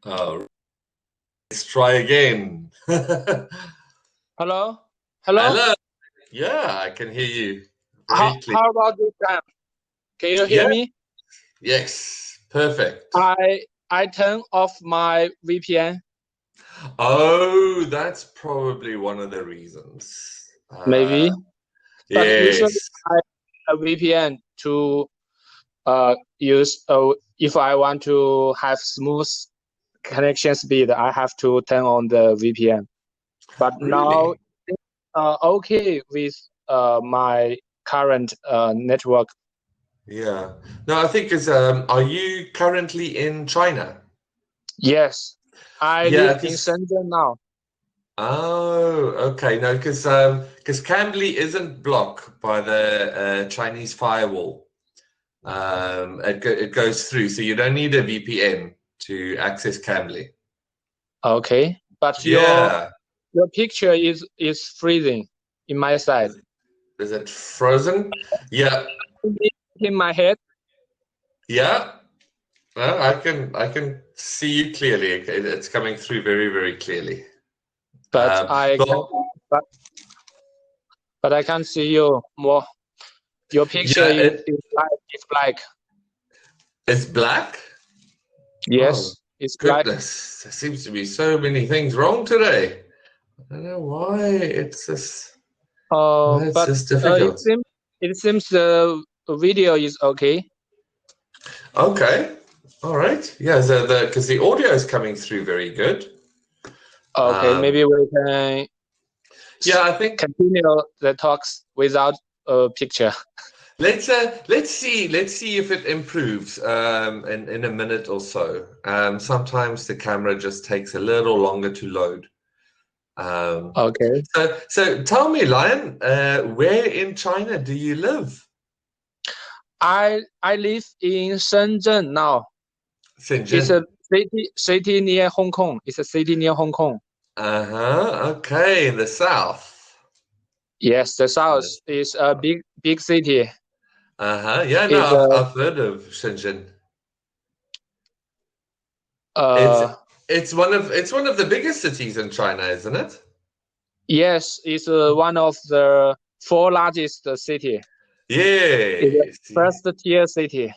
Oh, let's try again. Hello? Hello. Yeah, I can hear you How, very clear. how about this time? Can you hear Yeah. me? Yes. Perfect. I turn off my VPN. Oh, that's probably one of the reasons. Maybe. But usually Yes. I have a VPN to use if I want to have smooth connection speed, I have to turn on the VPN. But now Really? okay with my current network. Yeah. No, I think are you currently in China? Yes. I Yeah, live in because Shenzhen now. oh, okay. No, because Cambly isn't blocked by the Chinese firewall. It goes through, so you don't need a VPN to access Cambly. Okay. But Yeah. your picture is freezing in my side. Is it frozen? Yeah. In my head, Yeah. Well, I can see you clearly. It's coming through very, very clearly. but I can, Well, but, but I can't see you more. Your picture yeah, is black. it's black. Oh, Yes, it's black. goodness. There seems to be so many things wrong today. I don't know why it's But just difficult. it seems the video is okay. Okay. All right. Yeah, so because the audio is coming through very good. Okay, Um, maybe we can yeah, I think continue the talks without a picture. let's see if it improves in a minute or so. Sometimes the camera just takes a little longer to load. Um, Okay. so tell me, Lion, where in China do you live? I live in Shenzhen now. It's Shenzhen. a city near Hong Kong. It's a city near Hong Kong. Uh-huh. Okay, in the south. Yes, the south is a big city. Uh-huh. Yeah, no, Is I've heard of Shenzhen. It's uh it's one of the biggest cities in China, isn't it? yes, it's one of the four largest city. It's a Yes. first tier city.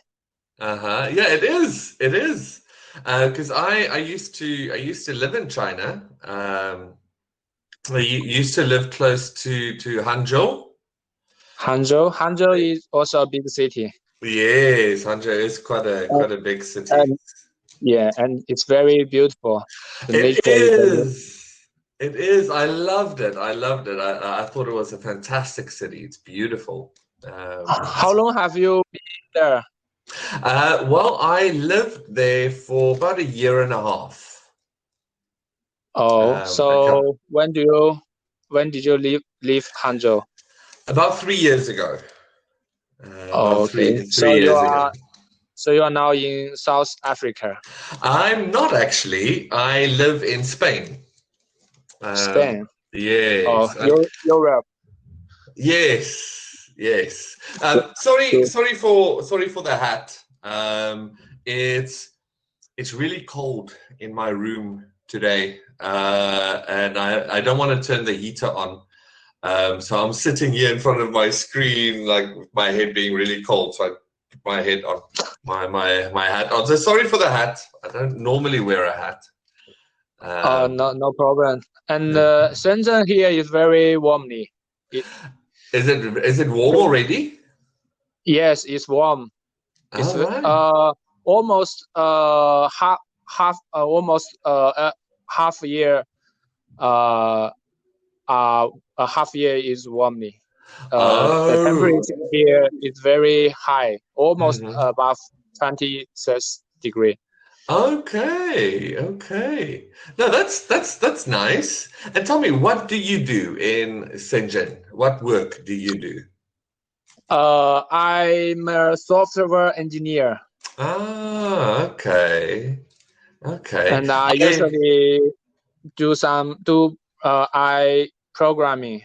Uh-huh. Yeah, it is. It is. Because I used to live in China. I used to live close to Hangzhou. Hangzhou is also a big city. Yes, Hangzhou is quite a And, quite a big city. and yeah, and it's very beautiful. The It nature is very. is. It is. I loved it. I loved it. I thought it was a fantastic city. It's beautiful. How long have you been there? Well, I lived there for about a year and a half. Oh, A couple, so when did you leave Hangzhou? about 3 years ago. About Oh, okay. three years ago. So you are now in South Africa, I'm not actually. I live in Spain. Um, Spain. Oh, yes. Europe. Yes. Yes. Good, Sorry. good. Sorry for the hat. It's really cold in my room today, and I don't want to turn the heater on. So I'm sitting here in front of my screen, like with my head being really cold. So I put my head on my hat on. So sorry for the hat. I don't normally wear a hat. No problem. And Yeah. Shenzhen here is very warmly. It, Is it warm already? yes, it's warm. It's All right. almost half a year uh a half year is warmly. The Oh. temperature here is very high, almost Mhm. above 20 degree. Okay. Okay. No, that's nice. And tell me, what do you do in Shenzhen? What work do you do? I'm a software engineer, Ah, okay. Okay. and I I usually I programming,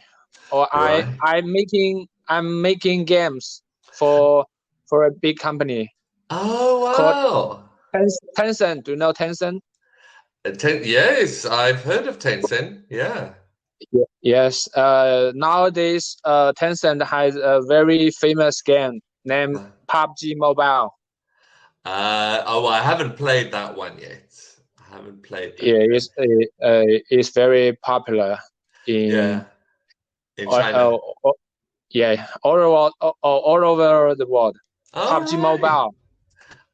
or right. I'm making games for a big company Oh called wow. Tencent. Do you know Tencent? Yes, I've heard of Tencent. Yeah. Yes. Nowadays, Tencent has a very famous game named PUBG Mobile. Oh, well, I haven't played that one yet. I haven't played that Yeah, yet. it's very popular Yeah, in in China. yeah, all over the world. All PUBG right. Mobile.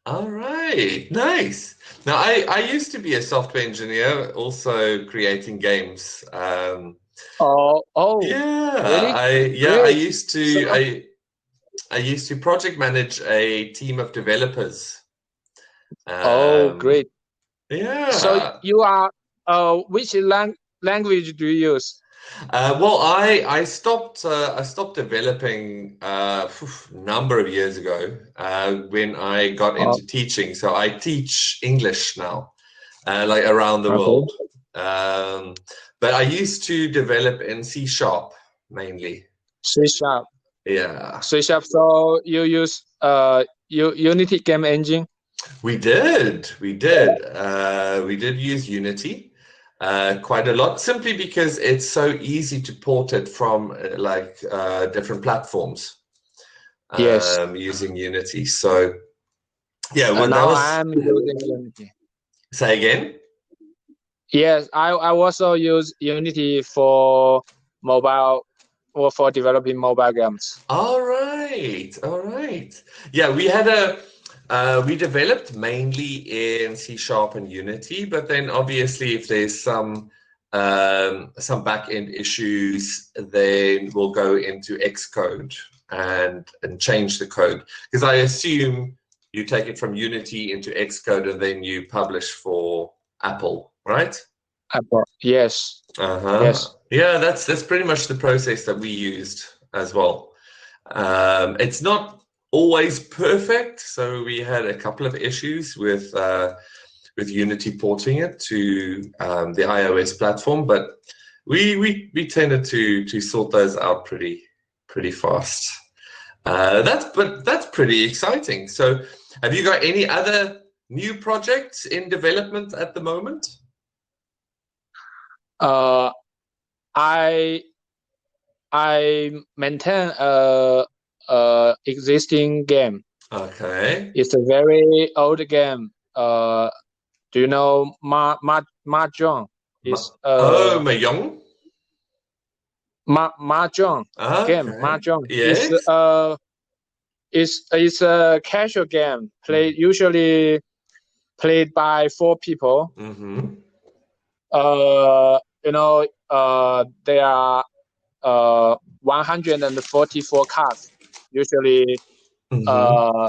All right. Nice. Now, I used to be a software engineer, also creating games. Yeah, Really? I Great. used So, to I used to project manage a team of developers. great. So Yeah. you are which language do you use? Well, I stopped developing a number of years ago when I got Oh, into teaching. So I teach English now, like around the okay. world. But I used to develop in C sharp mainly. C sharp. Yeah, C sharp. So you use Unity game engine? we did. We did use Unity quite a lot, simply because it's so easy to port it from different platforms Yes. using Unity. So yeah, well, that Now was. I'm using Unity. Say again. Yes, I also use Unity for mobile or for developing mobile games. All right, all right. Yeah, we developed mainly in C sharp and Unity, but then obviously if there's some back end issues, then we'll go into Xcode and change the code, because I assume you take it from Unity into Xcode and then you publish for Apple, right? Apple. Yes. Uh-huh. Yes. Yeah, that's pretty much the process that we used as well. It's not always perfect, so we had a couple of issues with Unity porting it to the iOS platform, but we tended to sort those out pretty fast. That's pretty exciting. So, have you got any other new projects in development at the moment? Uh, I maintain a existing game. Okay. It's a very old game. Do you know Mahjong? It's Mahjong? Mahjong game. Okay. Mahjong. Yes. It's a casual game. Usually played by 4 people. Mm-hmm. There are 144 cards. Usually, Mm-hmm.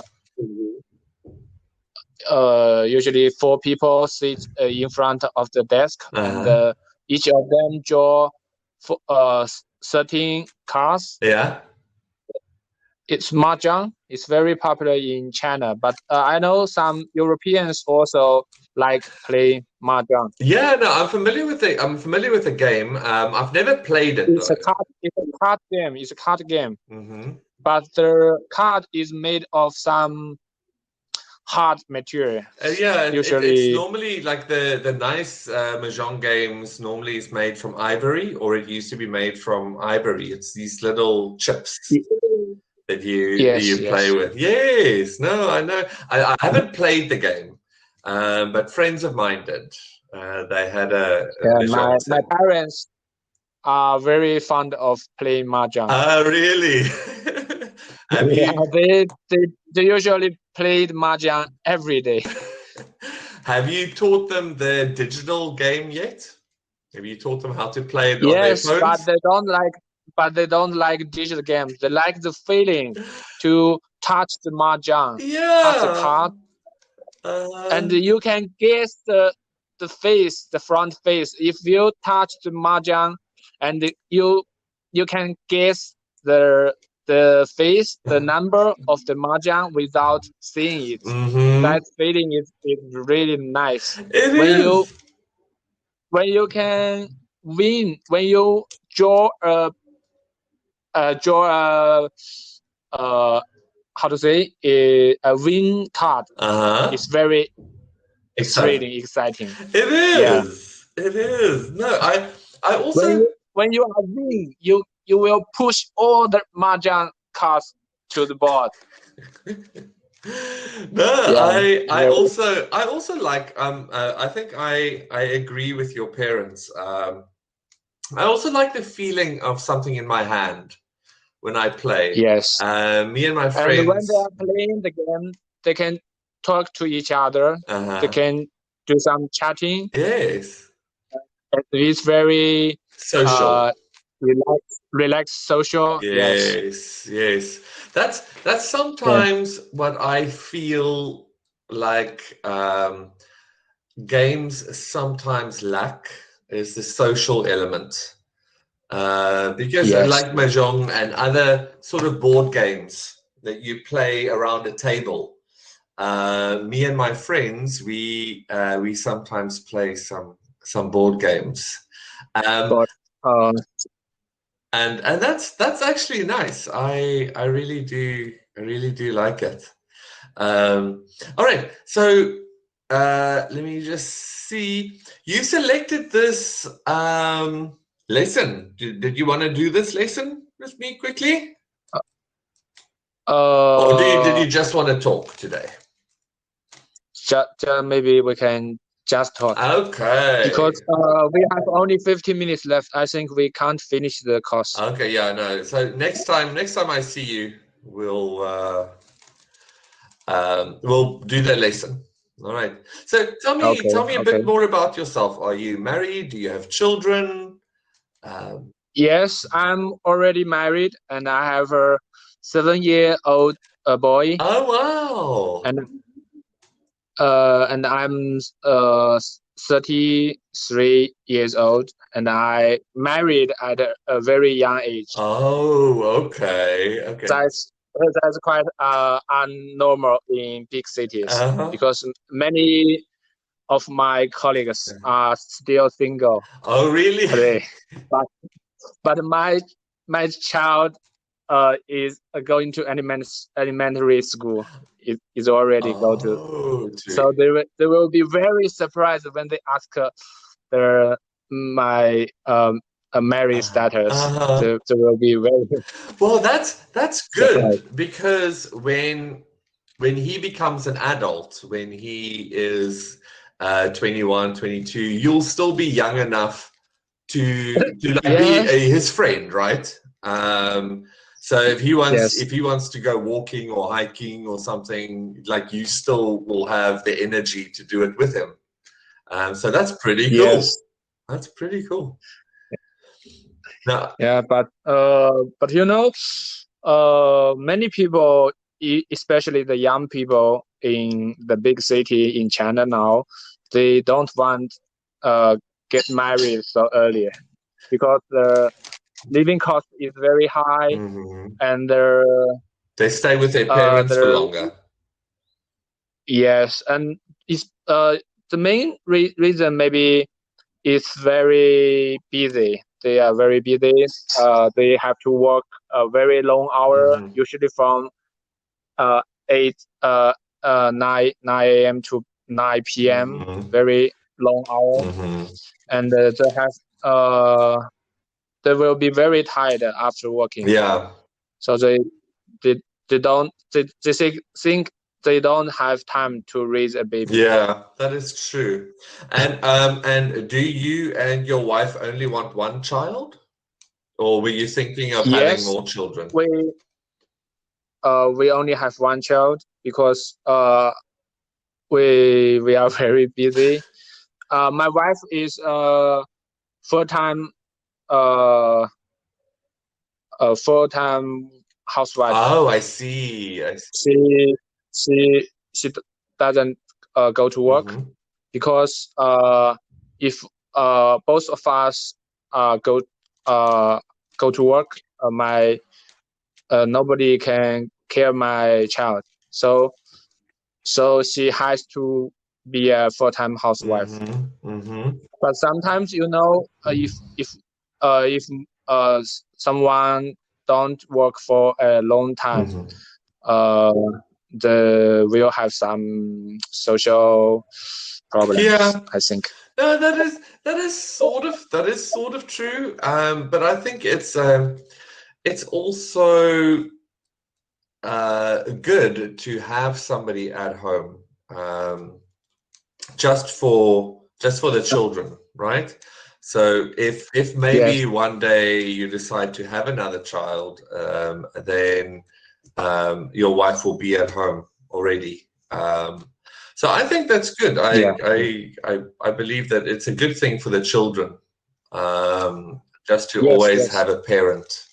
usually 4 people sit in front of the desk, and Uh-huh. each of them draw 13 cards. Yeah. It's Mahjong. It's very popular in China, but I know some Europeans also like play Mahjong. Yeah, no, I'm familiar with the game. I've never played it It's though. a card game. It's a card game, Mm-hmm. but the card is made of some hard material. Yeah, it's Usually, normally like the nice Mahjong games normally is made from ivory, or it used to be made from ivory. It's these little chips that you play yes. with. Yes, no, I know. I haven't played the game, but friends of mine did. They had a Mahjong My set. parents are very fond of playing Mahjong. Really? Have Yeah, you they usually played Mahjong every day. have you taught them the digital game yet? Have you taught them how to play it on their Yes, but phones? they don't like digital games. They like the feeling to touch the Mahjong, touch the Yeah. card, and you can guess the front face. If you touch the Mahjong, and you can guess the face, the number of the Mahjong without seeing it. Mm-hmm. That feeling is really nice. It When you is. can win, when you draw a how to say a win card, Uh-huh. it's very It's really exciting. It is. Yeah. It is. No, I also when you are winning, you will push all the mahjong cards to the board. No, yeah. I also like I think I agree with your parents. I also like the feeling of something in my hand when I play. Yes. Me and my friends. And when they are playing the game, they can talk to each other. They can do some chatting. Yes. It's very social. Relaxed social. Yes. That's sometimes what I feel like games sometimes lack is the social element. Because like mahjong and other sort of board games that you play around a table, me and my friends, we sometimes play some board games. And that's actually nice. I really do like it. All right, so let me just see. You selected this lesson. Did you want to do this lesson with me quickly? Or did you just want to talk today? Maybe we can just talk. Okay. Because we have only 15 minutes left. I think we can't finish the course. Okay, yeah, no. So next time I see you, we'll do the lesson. All right. So tell me a bit more about yourself. Are you married? Do you have children? Yes, I'm already married, and I have a 7-year-old boy. Oh wow! And I'm 33 years old, and I married at a very young age. Oh, okay. That's quite unnormal in big cities because many of my colleagues are still single. Oh, really? Today. But my child is going to elementary school. Is already go to. So they will be very surprised when they ask my married status. They will be very. Well, that's good because when he becomes an adult, when he is 21, 22, you'll still be young enough to be his friend, right? So if he wants to go walking or hiking or something, like, you still will have the energy to do it with him. So that's pretty cool. Yes. That's pretty cool. Now, yeah, but many people, especially the young people in the big city in China now, they don't want get married so early because the living cost is very high, and they stay with their parents for longer. Yes, and it's the main reason maybe is very busy. They are very busy. They have to work a very long hour, usually from 9 a.m. to 9 p.m. Very long hour, and they will be very tired after working. Yeah. So they think they don't have time to raise a baby. Yeah, that is true. And do you and your wife only want one child, or were you thinking of having more children? We only have one child because we are very busy. My wife is full-time housewife. Oh, I see. She doesn't go to work because if both of us go to work, nobody can care my child. So she has to be a full-time housewife. But sometimes, if someone don't work for a long time, will have some social problems. Yeah. I think. No, that is sort of true. But I think it's also good to have somebody at home, just for the children, right? So if maybe Yes. one day you decide to have another child, then your wife will be at home already. So I think that's good. I believe that it's a good thing for the children, just to always have a parent.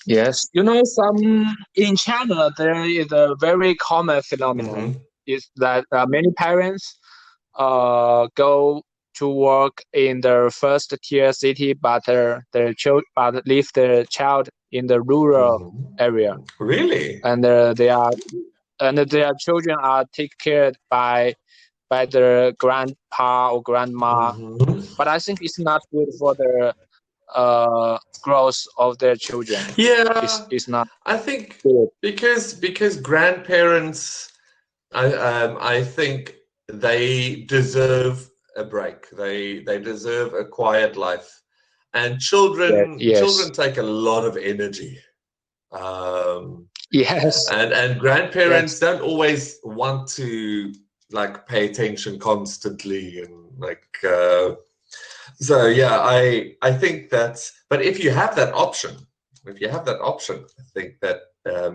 Yes, in China there is a very common phenomenon is that many parents go to work in the first tier city, but leave their child in the rural area. Really? And their children are taken care by their grandpa or grandma. But I think it's not good for the growth of their children. Yeah, it's not. I think good. because grandparents, I think they deserve a break. They deserve a quiet life, and children take a lot of energy. Yes. And grandparents don't always want to like pay attention constantly and like. So yeah, I think that's. But if you have that option, I think that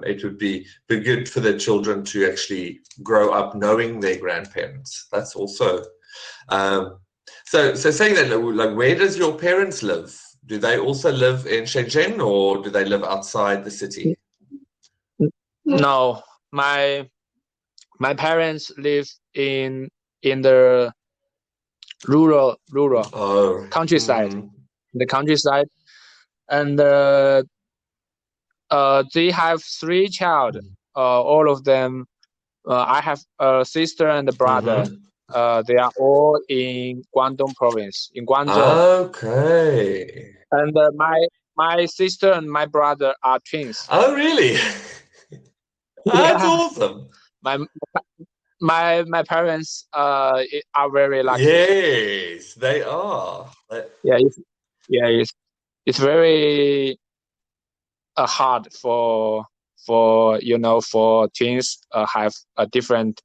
it would be good for the children to actually grow up knowing their grandparents. That's also. So saying that, like, where does your parents live? Do they also live in Shenzhen, or do they live outside the city? No, my parents live in the rural countryside, the countryside, and they have 3 children. All of them. I have a sister and a brother. They are all in Guangdong province, in Guangzhou. Okay. And my sister and my brother are twins. Oh, really? That's awesome. My parents are very lucky. Yes, they are. It's very hard for twins have a different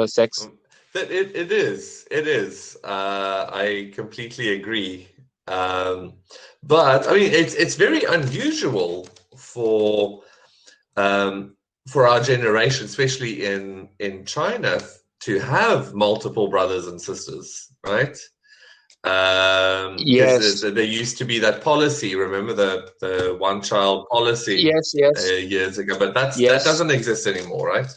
sex. It is. I completely agree. But I mean, it's very unusual for our generation, especially in China, to have multiple brothers and sisters, right? Yes. There used to be that policy. Remember the one child policy? Yes. Years ago, but that doesn't exist anymore, right?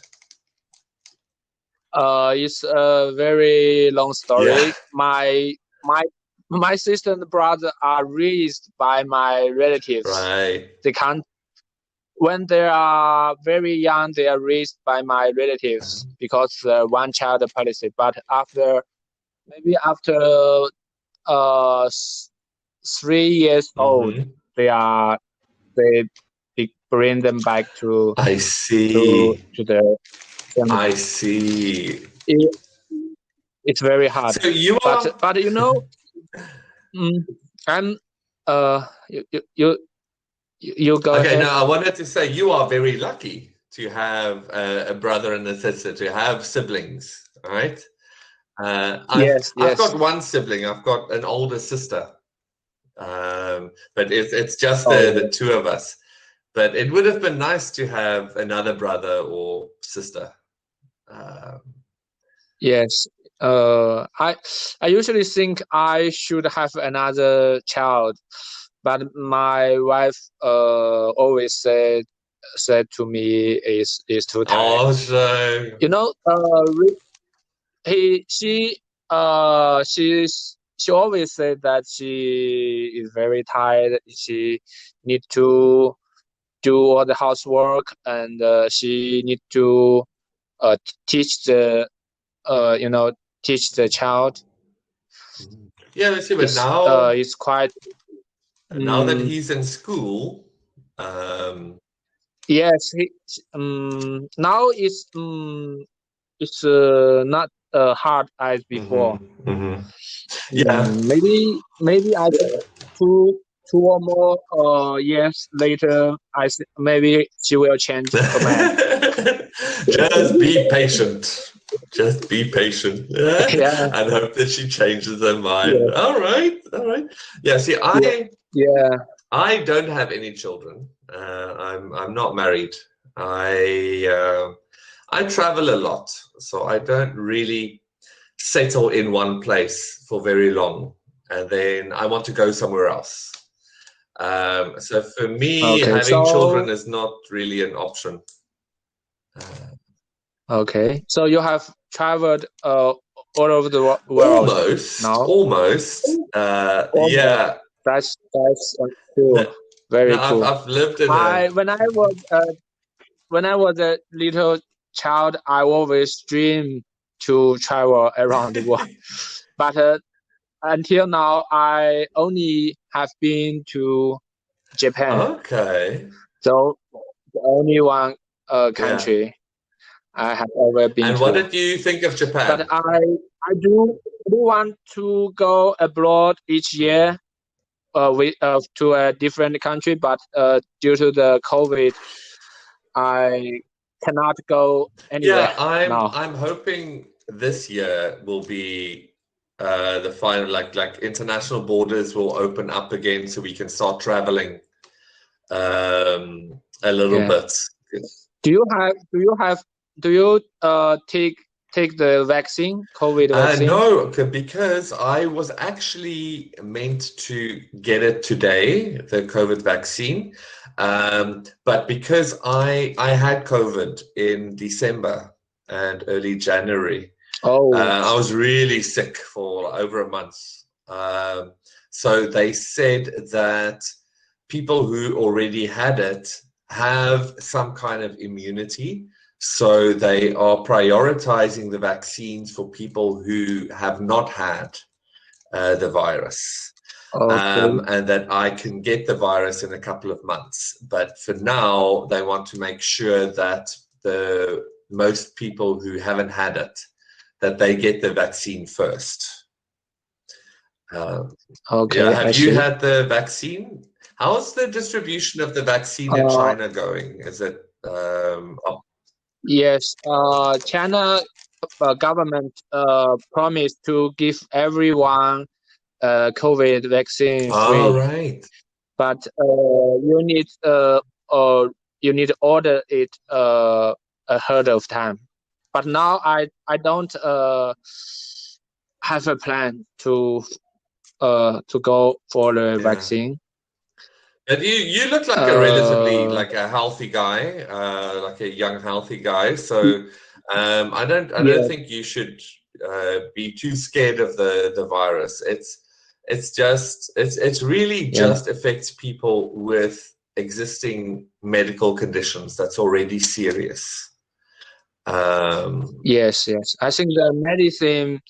It's a very long story. Yeah. My sister and brother are raised by my relatives. Right. They can't. When they are very young, they are raised by my relatives because one child policy. But after 3 years old, they bring them back to. I see. To the. I see. It's very hard. So you are. But I'm. You go ahead. Now I wanted to say you are very lucky to have a brother and a sister, to have siblings, right? I've got one sibling. I've got an older sister, but it's just the 2 of us. But it would have been nice to have another brother or sister. Yes. I usually think I should have another child, but my wife always said to me is too tired. Oh, so she always said that she is very tired. She need to do all the housework, and she need to teach the child. Yeah, let's see. But now it's quite. Now that he's in school, Yes, now it's not hard as before. Yeah. Maybe I think two or more years later, maybe she will change her mind. Just be patient. Just be patient. Yeah, And hope that she changes her mind. yeah, All right. All right. Yeah, see, yeah. I don't have any children. I'm not married. I travel a lot, so I don't really settle in one place for very long, and then I want to go somewhere else. So for me, Okay, having children is not really an option. Okay, so you have traveled all over the world Almost, now? almost. Yeah. That's cool. Very No, cool. I've lived in a. When I was a little child, I always dreamed to travel around the world. But until now, I only have been to Japan. Okay. So the only one country I have ever been And to. what did you think of Japan? But I do want to go abroad each year to a different country, but due to the COVID, I cannot go anywhere now. I'm hoping this year will be the final, like international borders will open up again, so we can start traveling a little bit. Do you take the vaccine, COVID vaccine? No, because I was actually meant to get it today, the COVID vaccine. But because I had COVID in December and early January, I was really sick for over a month. So they said that people who already had it have some kind of immunity. So they are prioritizing the vaccines for people who have not had the virus. And that I can get the virus in a couple of months. But for now, they want to make sure that the most people who haven't had it, that they get the vaccine first. Have you had the vaccine? How's the distribution of the vaccine in China going? Is it Yes, China government promised to give everyone COVID vaccine free. Right. But you need to order it ahead of time. But now I don't have a plan to go for the vaccine. But you look like a relatively like a healthy guy, like a young healthy guy. So I don't think you should be too scared of the virus. It's really just affects people with existing medical conditions that's already serious. Yes. I think the medicine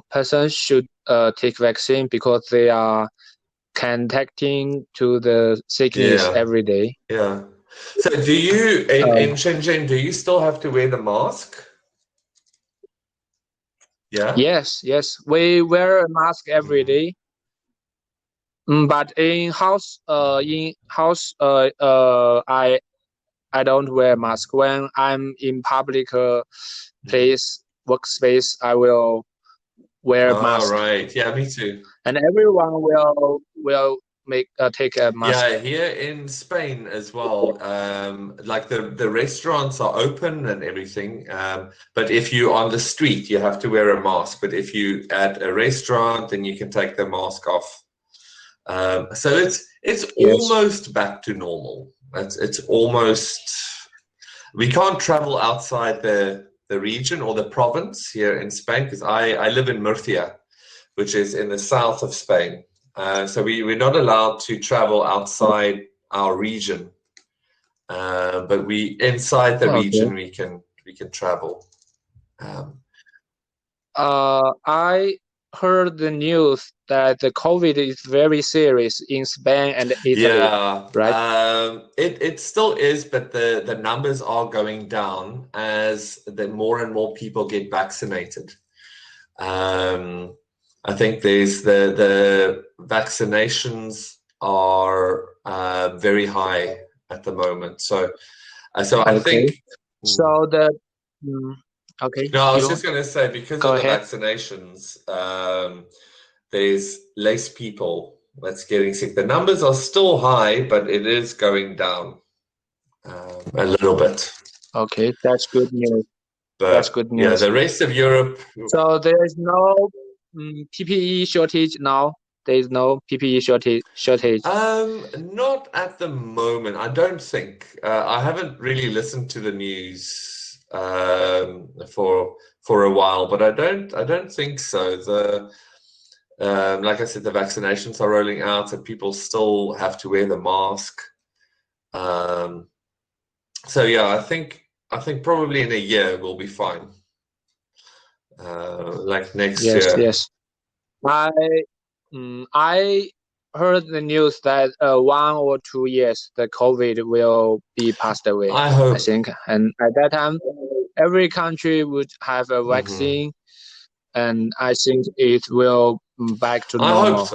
persons should take vaccine because they are contacting to the sickness every day. Yeah. So do you in Shenzhen, do you still have to wear the mask? Yeah. Yes. We wear a mask every day. But in house, I don't wear mask. When I'm in public place, workspace, I will wear mask. Right. Yeah, me too. And everyone will take a mask. Yeah, here in Spain as well. Like the restaurants are open and everything. But if you're on the street, you have to wear a mask. But if you at a restaurant, then you can take the mask off. So it's almost back to normal. It's almost. We can't travel outside the region or the province here in Spain because I live in Murcia, which is in the south of Spain. So we're not allowed to travel outside our region, but inside the region we can travel. heard the news that the COVID is very serious in Spain and Italy. Yeah, right? it still is, but the numbers are going down as more and more people get vaccinated. I think there's the vaccinations are very high at the moment. So I think. So okay. No, I was just going to say, because Go of the ahead. vaccinations, there's less people that's getting sick. The numbers are still high, but it is going down a little bit. Okay, that's good news. But that's good news. Yeah, the rest of Europe. So there is no PPE shortage now. There is no PPE shortage. Not at the moment. I don't think. I haven't really listened to the news for a while, but I don't think so. Like I said, the vaccinations are rolling out, and people still have to wear the mask. So yeah, I think probably in a year we'll be fine. Like next year. Yes. I heard the news that 1 or 2 years the COVID will be passed away. I hope. I think, and at that time, every country would have a vaccine, and I think it will back to normal.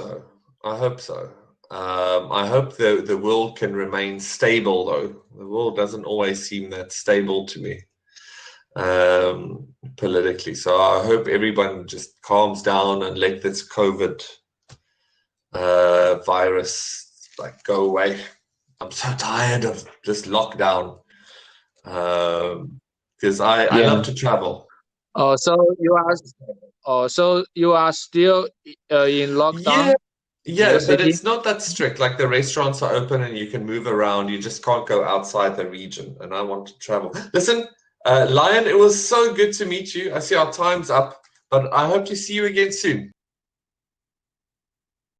I hope so. I hope the world can remain stable, though. The world doesn't always seem that stable to me, politically. So I hope everyone just calms down and let this COVID virus go away. I'm so tired of this lockdown, because I love to travel. So you are still in lockdown? Yeah, but it's not that strict. Like, the restaurants are open and you can move around. You just can't go outside the region. And I want to travel. Listen, Lion, it was so good to meet you. I see our time's up, but I hope to see you again soon.